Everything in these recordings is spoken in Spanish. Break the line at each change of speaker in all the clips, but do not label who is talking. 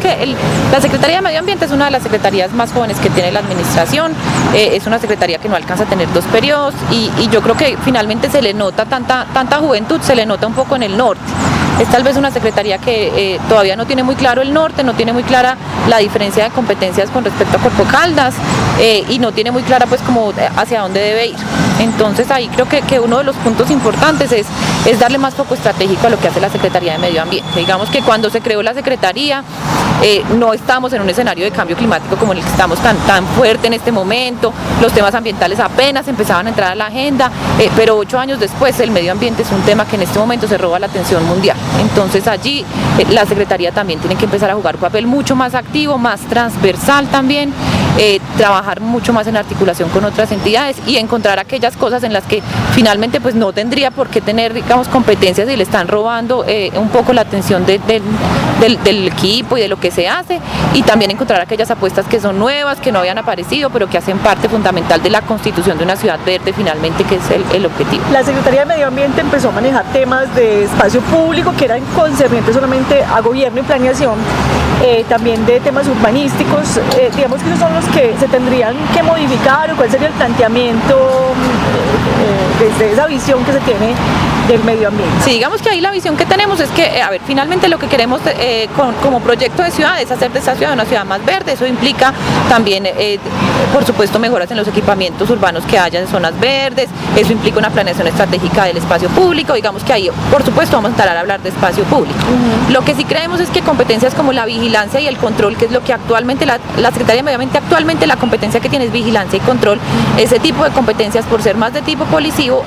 que la Secretaría de Medio Ambiente es una de las secretarías más jóvenes que tiene la administración, es una secretaría que no alcanza a tener 2 periodos y yo creo que finalmente se le nota tanta juventud, se le nota un poco en el norte. Es tal vez una secretaría que todavía no tiene muy claro el norte, no tiene muy clara la diferencia de competencias con respecto a Corpo Caldas y no tiene muy clara pues como hacia dónde debe ir. Entonces ahí creo que uno de los puntos importantes es darle más foco estratégico a lo que hace la Secretaría de Medio Ambiente. Digamos que cuando se creó la Secretaría no estamos en un escenario de cambio climático como en el que estamos tan fuerte en este momento, los temas ambientales apenas empezaban a entrar a la agenda, pero 8 años después el medio ambiente es un tema que en este momento se roba la atención mundial. Entonces allí la Secretaría también tiene que empezar a jugar un papel mucho más activo, más transversal también, trabajar mucho más en articulación con otras entidades y encontrar aquellas cosas en las que finalmente pues no tendría por qué tener, digamos, competencias y le están robando un poco la atención del equipo y de lo que se hace, y también encontrar aquellas apuestas que son nuevas, que no habían aparecido, pero que hacen parte fundamental de la constitución de una ciudad verde finalmente, que es el objetivo.
La Secretaría de Medio Ambiente empezó a manejar temas de espacio público que eran concernientes solamente a gobierno y planeación, también de temas urbanísticos, digamos que esos son los que se tendrían que modificar, o cuál sería el planteamiento desde esa visión que se tiene del medio ambiente.
Sí, digamos que ahí la visión que tenemos es que, a ver, finalmente lo que queremos como proyecto de ciudad es hacer de esta ciudad una ciudad más verde. Eso implica también, por supuesto, mejoras en los equipamientos urbanos que haya en zonas verdes, eso implica una planeación estratégica del espacio público, digamos que ahí, por supuesto, vamos a entrar a hablar de espacio público. Lo que sí creemos es que competencias como la vigilancia y el control, que es lo que actualmente la Secretaría de Medio Ambiente, actualmente la competencia que tiene es vigilancia y control, ese tipo de competencias, por ser más de tipo policivo,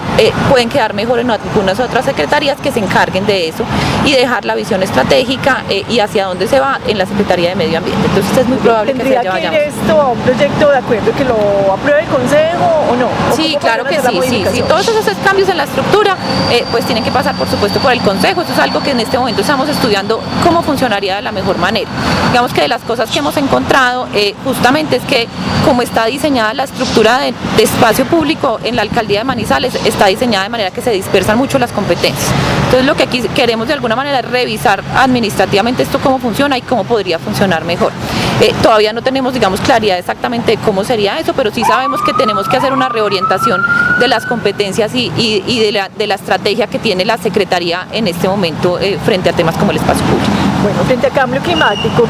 pueden quedar mejor en algunas otras secretarías que se encarguen de eso y dejar la visión estratégica y hacia dónde se va en la Secretaría de Medio Ambiente. Entonces es muy probable que se vaya.
¿Tendría que ir esto a un proyecto de acuerdo que lo apruebe el Consejo o no?
Sí, claro que sí. Todos esos cambios en la estructura pues tienen que pasar por supuesto por el Consejo. Eso es algo que en este momento estamos estudiando cómo funcionaría de la mejor manera. Digamos que de las cosas que hemos encontrado justamente es que como está diseñada la estructura de espacio público en la alcaldía de Manizales, está diseñada de manera que se dispersan mucho las competencias. Entonces lo que aquí queremos de alguna manera es revisar administrativamente esto cómo funciona y cómo podría funcionar mejor. Todavía no tenemos, digamos, claridad exactamente de cómo sería eso, pero sí sabemos que tenemos que hacer una reorientación de las competencias y de la estrategia que tiene la Secretaría en este momento frente a temas como el espacio público.
Bueno, frente al cambio climático,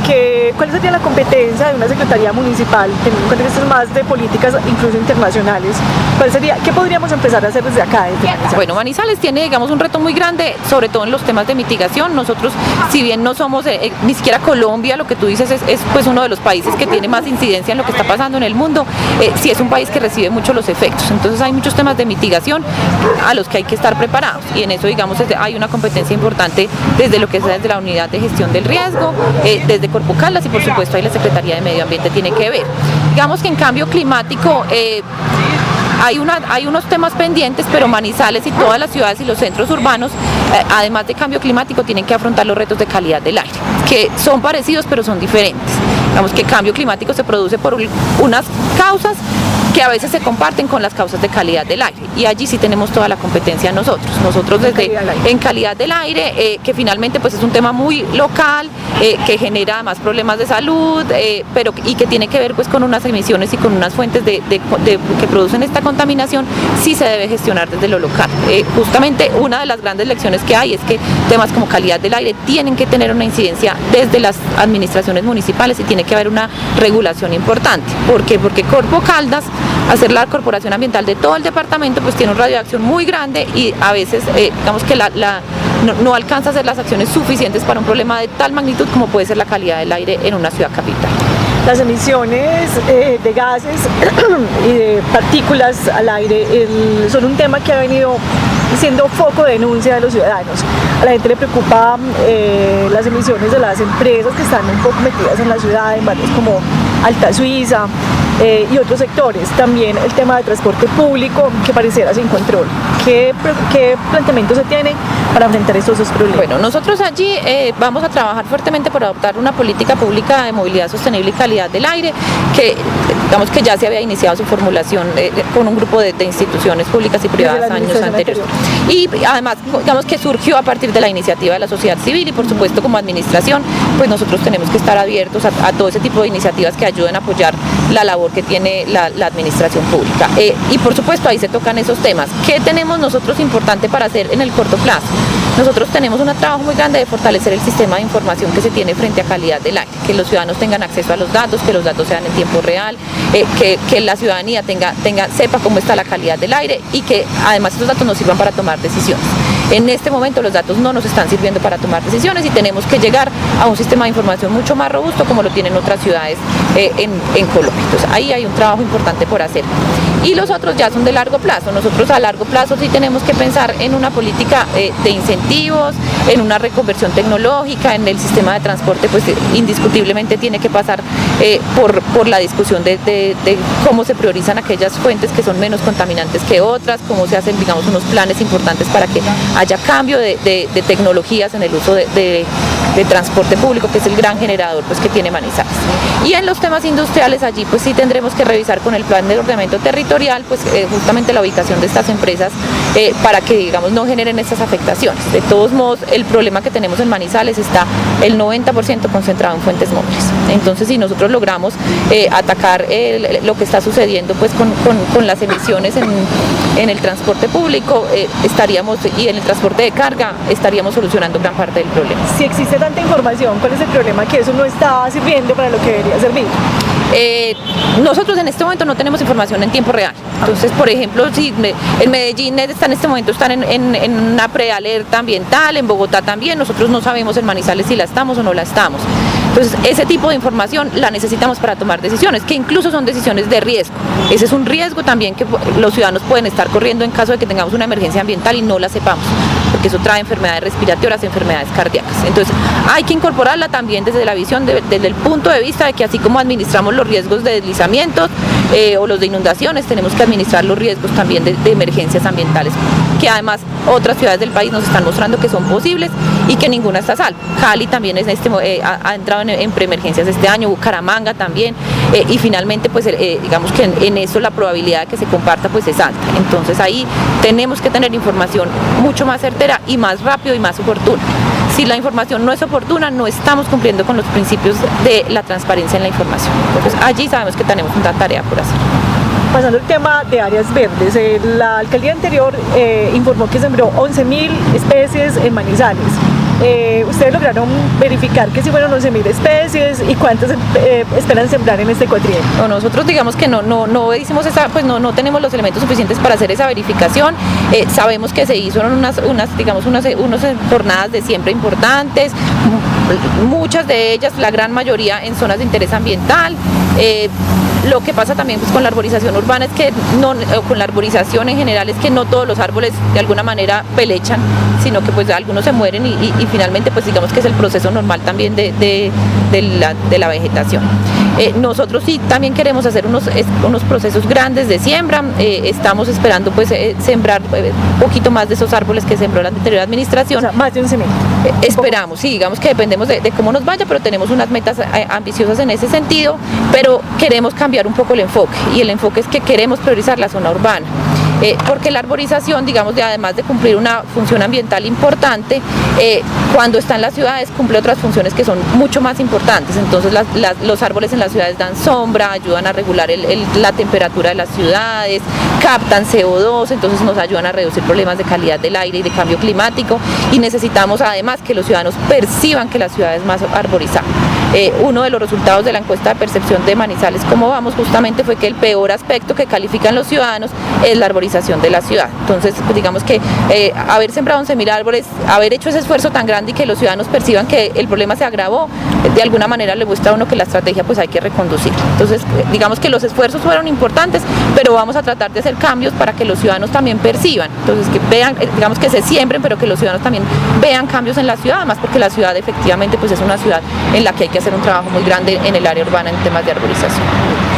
¿cuál sería la competencia de una secretaría municipal, teniendo en cuenta que esto es más de políticas incluso internacionales? ¿Qué podríamos empezar a hacer desde acá?
Bueno, Manizales tiene, digamos, un reto muy grande, sobre todo en los temas de mitigación. Nosotros, si bien no somos ni siquiera Colombia, lo que tú dices es pues uno de los países que tiene más incidencia en lo que está pasando en el mundo, sí es un país que recibe mucho los efectos. Entonces hay muchos temas de mitigación a los que hay que estar preparados, y en eso, digamos, hay una competencia importante desde lo que es desde la unidad de gestión del riesgo, desde Corpo Caldas, y por supuesto ahí la Secretaría de Medio Ambiente tiene que ver. Digamos que en cambio climático hay unos temas pendientes, pero Manizales y todas las ciudades y los centros urbanos, además de cambio climático, tienen que afrontar los retos de calidad del aire, que son parecidos pero son diferentes. Digamos que el cambio climático se produce por unas causas que a veces se comparten con las causas de calidad del aire, y allí sí tenemos toda la competencia nosotros desde en calidad del aire, que finalmente pues es un tema muy local, que genera además problemas de salud, y que tiene que ver pues con unas emisiones y con unas fuentes que producen esta contaminación. Sí se debe gestionar desde lo local. Justamente una de las grandes lecciones que hay es que temas como calidad del aire tienen que tener una incidencia desde las administraciones municipales y tiene que haber una regulación importante. ¿Por qué? Porque Corpo Caldas, hacer la corporación ambiental de todo el departamento, pues tiene un radio de acción muy grande y a veces digamos que no alcanza a hacer las acciones suficientes para un problema de tal magnitud como puede ser la calidad del aire en una ciudad capital.
Las emisiones de gases y de partículas al aire son un tema que ha venido siendo foco de denuncia de los ciudadanos. A la gente le preocupa las emisiones de las empresas que están un poco metidas en la ciudad, en barrios como Alta Suiza y otros sectores. También el tema de transporte público, que pareciera sin control. ¿Qué planteamiento se tiene para enfrentar estos dos problemas?
Bueno, nosotros allí vamos a trabajar fuertemente por adoptar una política pública de movilidad sostenible y calidad del aire, que digamos que ya se había iniciado su formulación con un grupo de instituciones públicas y privadas años anteriores. Y además, digamos que surgió a partir de la iniciativa de la sociedad civil y por supuesto como administración, pues nosotros tenemos que estar abiertos a todo ese tipo de iniciativas que ayuden a apoyar la labor que tiene la administración pública. Y por supuesto ahí se tocan esos temas. ¿Qué tenemos nosotros importante para hacer en el corto plazo? Nosotros tenemos un trabajo muy grande de fortalecer el sistema de información que se tiene frente a calidad del aire, que los ciudadanos tengan acceso a los datos, que los datos sean en tiempo real, que la ciudadanía sepa cómo está la calidad del aire y que además esos datos nos sirvan para tomar decisiones. En este momento los datos no nos están sirviendo para tomar decisiones y tenemos que llegar a un sistema de información mucho más robusto como lo tienen otras ciudades en Colombia. Entonces ahí hay un trabajo importante por hacer. Y los otros ya son de largo plazo. Nosotros a largo plazo sí tenemos que pensar en una política de incentivos, en una reconversión tecnológica, en el sistema de transporte, pues indiscutiblemente tiene que pasar por la discusión de cómo se priorizan aquellas fuentes que son menos contaminantes que otras, cómo se hacen, digamos, unos planes importantes para que haya cambio de tecnologías en el uso de transporte público, que es el gran generador pues que tiene Manizales. Y en los temas industriales allí pues sí tendremos que revisar con el plan de ordenamiento territorial pues justamente la ubicación de estas empresas para que digamos no generen estas afectaciones. De todos modos el problema que tenemos en Manizales está el 90% concentrado en fuentes móviles. Entonces si nosotros logramos atacar lo que está sucediendo pues con las emisiones en el transporte público estaríamos, y en el transporte de carga estaríamos solucionando gran parte del problema.
Si existe tanta información, ¿cuál es el problema? Que eso no está sirviendo para lo que debería servir.
Nosotros en este momento no tenemos información en tiempo real. Entonces, por ejemplo, si en Medellín en este momento están en una prealerta ambiental, en Bogotá también, nosotros no sabemos en Manizales si la estamos o no la estamos. Entonces, ese tipo de información la necesitamos para tomar decisiones, que incluso son decisiones de riesgo. Ese es un riesgo también que los ciudadanos pueden estar corriendo en caso de que tengamos una emergencia ambiental y no la sepamos, porque eso trae enfermedades respiratorias, enfermedades cardíacas. Entonces, hay que incorporarla también desde la visión, desde el punto de vista de que así como administramos los riesgos de deslizamientos o los de inundaciones, tenemos que administrar los riesgos también de emergencias ambientales, que además otras ciudades del país nos están mostrando que son posibles y que ninguna está a salvo. Cali también ha entrado en preemergencias este año, Bucaramanga también, y finalmente pues digamos que en eso la probabilidad de que se comparta pues es alta. Entonces ahí tenemos que tener información mucho más certera y más rápido y más oportuna. Si la información no es oportuna, no estamos cumpliendo con los principios de la transparencia en la información. Entonces allí sabemos que tenemos una tarea por hacer.
Pasando al tema de áreas verdes, la alcaldía anterior informó que sembró 11.000 especies en Manizales. ¿Ustedes lograron verificar que si fueron 11.000 especies y cuántas esperan sembrar en este cuatrienio?
No, nosotros digamos que no hicimos pues no tenemos los elementos suficientes para hacer esa verificación. Sabemos que se hicieron unas jornadas de siembra importantes, muchas de ellas, la gran mayoría en zonas de interés ambiental. Lo que pasa también pues, con la arborización urbana es que con la arborización en general es que no todos los árboles de alguna manera pelechan, sino que pues algunos se mueren y finalmente pues digamos que es el proceso normal también de la vegetación. Nosotros sí también queremos hacer unos procesos grandes de siembra. Estamos esperando pues sembrar un poquito más de esos árboles que sembró la anterior administración.
O sea, más de 11.000.
Esperamos, sí, digamos que dependemos de cómo nos vaya, pero tenemos unas metas ambiciosas en ese sentido, pero queremos cambiar un poco el enfoque, y el enfoque es que queremos priorizar la zona urbana. Porque la arborización, digamos, además de cumplir una función ambiental importante, cuando está en las ciudades cumple otras funciones que son mucho más importantes. Entonces los árboles en las ciudades dan sombra, ayudan a regular la temperatura de las ciudades, captan CO2, entonces nos ayudan a reducir problemas de calidad del aire y de cambio climático, y necesitamos además que los ciudadanos perciban que la ciudad es más arborizadas. Uno de los resultados de la encuesta de percepción de Manizales, cómo vamos, justamente fue que el peor aspecto que califican los ciudadanos es la arborización de la ciudad. Entonces, pues digamos que haber sembrado 11.000 árboles, haber hecho ese esfuerzo tan grande y que los ciudadanos perciban que el problema se agravó, de alguna manera le muestra a uno que la estrategia pues hay que reconducir. Entonces, digamos que los esfuerzos fueron importantes, pero vamos a tratar de hacer cambios para que los ciudadanos también perciban. Entonces, que vean, digamos que se siembren, pero que los ciudadanos también vean cambios en la ciudad, además porque la ciudad efectivamente pues es una ciudad en la que hay que hacer un trabajo muy grande en el área urbana en temas de arborización.